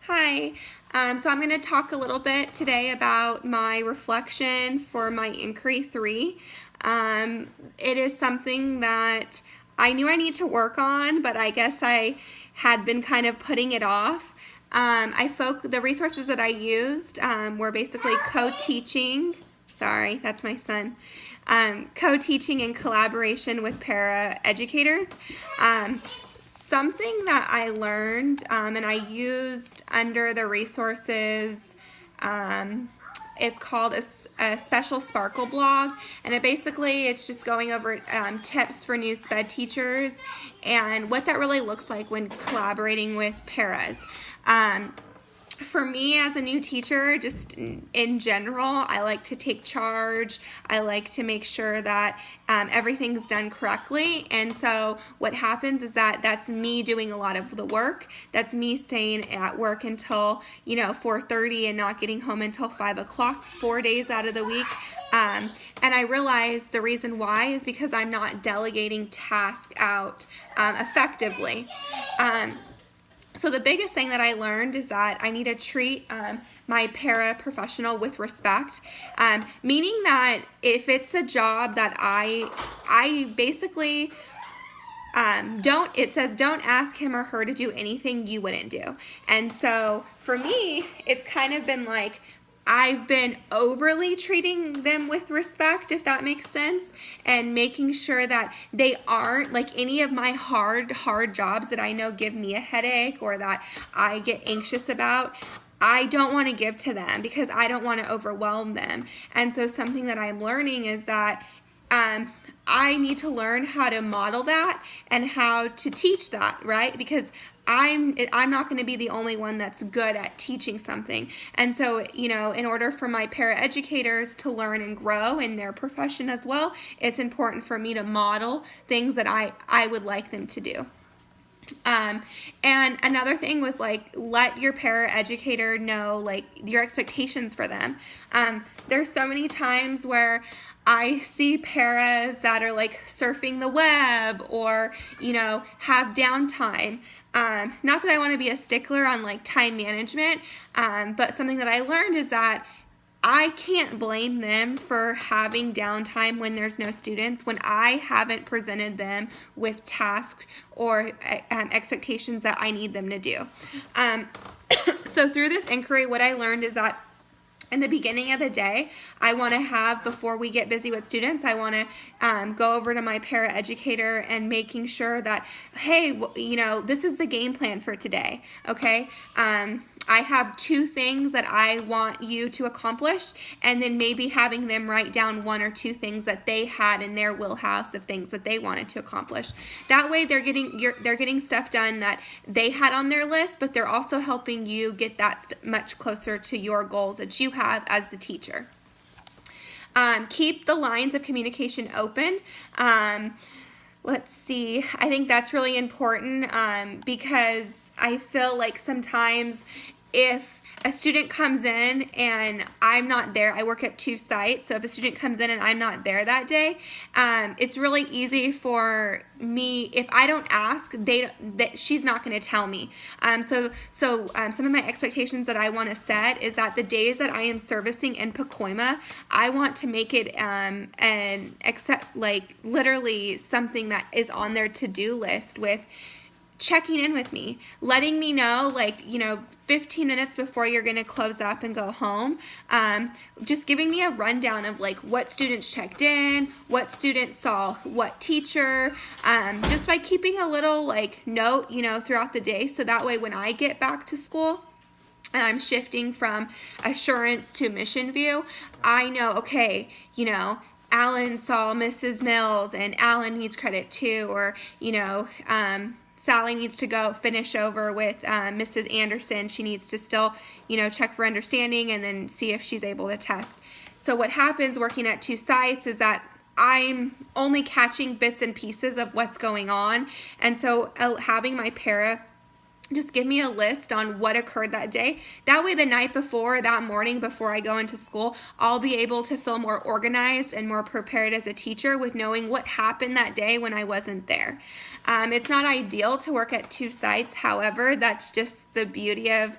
Hi, so I'm going to talk a little bit today about my reflection for my Inquiry 3. It is something that I knew I need to work on, but I guess I had been kind of putting it off. The resources that I used were basically co-teaching. Sorry, that's my son. Co-teaching and collaboration with para-educators. Something that I learned and I used under the resources, it's called a special Sparkle blog, and it's just going over tips for new SPED teachers and what that really looks like when collaborating with paras. For me as a new teacher, just in general, I like to take charge. I like to make sure that everything's done correctly. And so what happens is that that's me doing a lot of the work. That's me staying at work until 4:30 and not getting home until 5 o'clock 4 days out of the week. And I realized the reason why is because I'm not delegating tasks out effectively. So the biggest thing that I learned is that I need to treat my paraprofessional with respect, meaning that if it's a job that I basically it says don't ask him or her to do anything you wouldn't do. And so for me, it's kind of been like I've been overly treating them with respect, if that makes sense, and making sure that they aren't like any of my hard jobs that I know give me a headache or that I get anxious about. I don't want to give to them because I don't want to overwhelm them. And so something that I'm learning is that I need to learn how to model that and how to teach that, right? Because I'm not going to be the only one that's good at teaching something. And so, in order for my paraeducators to learn and grow in their profession as well, it's important for me to model things that I would like them to do. And another thing was let your paraeducator know your expectations for them. There's so many times where I see paras that are surfing the web or have downtime. Not that I want to be a stickler on time management, but something that I learned is that I can't blame them for having downtime when there's no students, when I haven't presented them with tasks or expectations that I need them to do. So through this inquiry, what I learned is that in the beginning of the day, I want to have, before we get busy with students, I want to go over to my paraeducator and making sure that, hey, this is the game plan for today, okay? I have 2 things that I want you to accomplish, and then maybe having them write down 1 or 2 things that they had in their wheelhouse of things that they wanted to accomplish. That way they're getting stuff done that they had on their list, but they're also helping you get that much closer to your goals that you have as the teacher. Keep the lines of communication open. Let's see, I think that's really important because I feel like sometimes if a student comes in and I'm not there, I work at 2 sites, so if a student comes in and I'm not there that day, it's really easy for me, if I don't ask, she's not going to tell me. So some of my expectations that I want to set is that the days that I am servicing in Pacoima, I want to make it literally something that is on their to-do list with checking in with me, letting me know 15 minutes before you're going to close up and go home, just giving me a rundown of what students checked in, what students saw what teacher, just by keeping a little note throughout the day, so that way when I get back to school and I'm shifting from assurance to mission view, I know, okay, Alan saw Mrs. Mills and Alan needs credit too, or Sally needs to go finish over with Mrs. Anderson. She needs to still, check for understanding and then see if she's able to test. So what happens working at 2 sites is that I'm only catching bits and pieces of what's going on. And so having my para just give me a list on what occurred that day. That way the night before, that morning before I go into school, I'll be able to feel more organized and more prepared as a teacher with knowing what happened that day when I wasn't there. It's not ideal to work at 2 sites. However, that's just the beauty of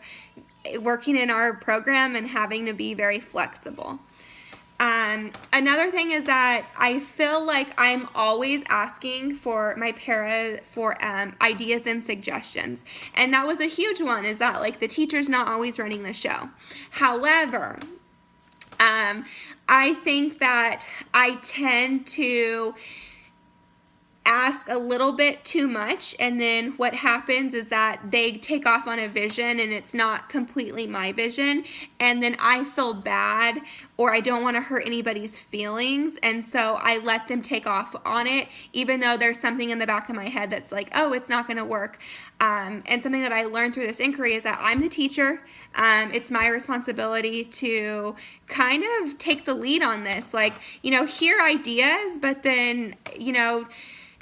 working in our program and having to be very flexible. Another thing is that I feel like I'm always asking for my para for ideas and suggestions. And that was a huge one, is that like the teacher's not always running the show. However, I think that I tend to ask a little bit too much, and then what happens is that they take off on a vision and it's not completely my vision, and then I feel bad, or I don't want to hurt anybody's feelings, and so I let them take off on it, even though there's something in the back of my head that's like, oh, it's not going to work. And something that I learned through this inquiry is that I'm the teacher. It's my responsibility to kind of take the lead on this, like, hear ideas, but then,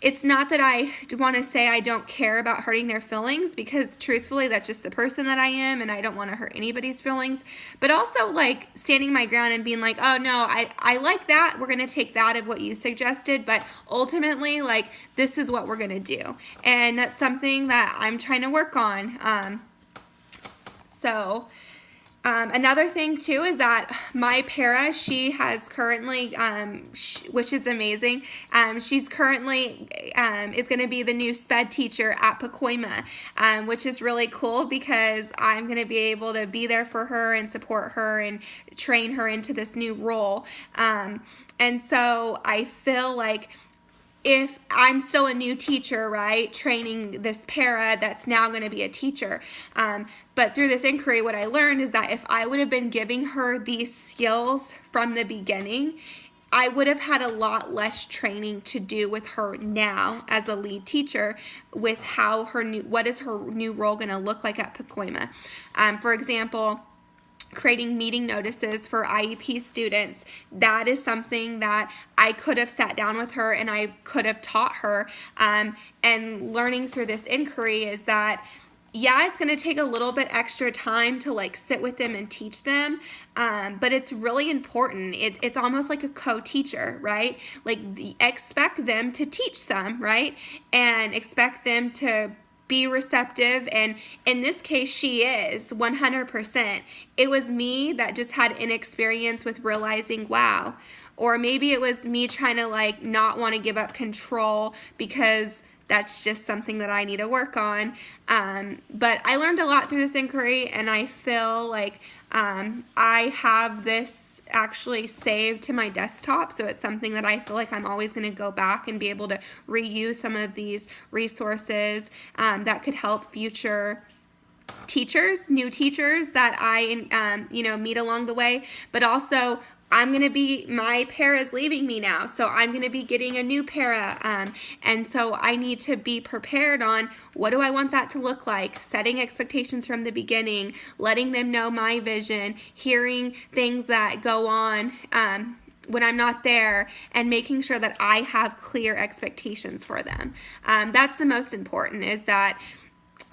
it's not that I want to say I don't care about hurting their feelings, because truthfully, that's just the person that I am, and I don't want to hurt anybody's feelings. But also, like, standing my ground and being like, oh, no, I like that. We're going to take that of what you suggested, but ultimately, like, this is what we're going to do. And that's something that I'm trying to work on. Another thing too is that my para, she has currently, which is amazing, she's currently is going to be the new SPED teacher at Pacoima, which is really cool because I'm going to be able to be there for her and support her and train her into this new role. And so I feel like if I'm still a new teacher, right, training this para that's now going to be a teacher. But through this inquiry, what I learned is that if I would have been giving her these skills from the beginning, I would have had a lot less training to do with her now as a lead teacher with how what is her new role going to look like at Pacoima. For example, creating meeting notices for IEP students. That is something that I could have sat down with her and I could have taught her. And learning through this inquiry is that, yeah, it's going to take a little bit extra time to like sit with them and teach them, but it's really important. It's almost like a co-teacher, right? Like expect them to teach some, right? And expect them to be receptive, and in this case she is 100%. It was me that just had inexperience with realizing, wow, or maybe it was me trying to like not want to give up control because that's just something that I need to work on. But I learned a lot through this inquiry, and I feel like I have this actually saved to my desktop, so it's something that I feel like I'm always going to go back and be able to reuse some of these resources that could help future teachers, new teachers that I meet along the way. But also, my para is leaving me now, so I'm going to be getting a new para, and so I need to be prepared on what do I want that to look like, setting expectations from the beginning, letting them know my vision, hearing things that go on when I'm not there, and making sure that I have clear expectations for them. That's the most important, is that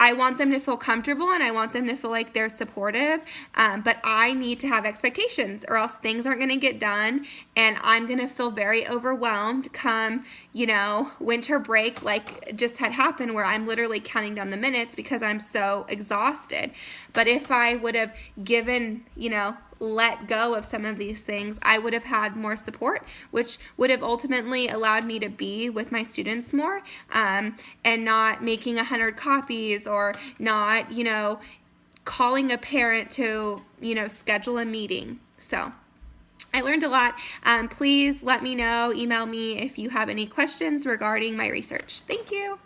I want them to feel comfortable and I want them to feel like they're supportive, but I need to have expectations or else things aren't going to get done, and I'm going to feel very overwhelmed come, winter break, like just had happened, where I'm literally counting down the minutes because I'm so exhausted. But if I would have given, let go of some of these things, I would have had more support, which would have ultimately allowed me to be with my students more, and not making 100 copies, or not, calling a parent to, schedule a meeting. So I learned a lot. Please let me know, email me if you have any questions regarding my research. Thank you.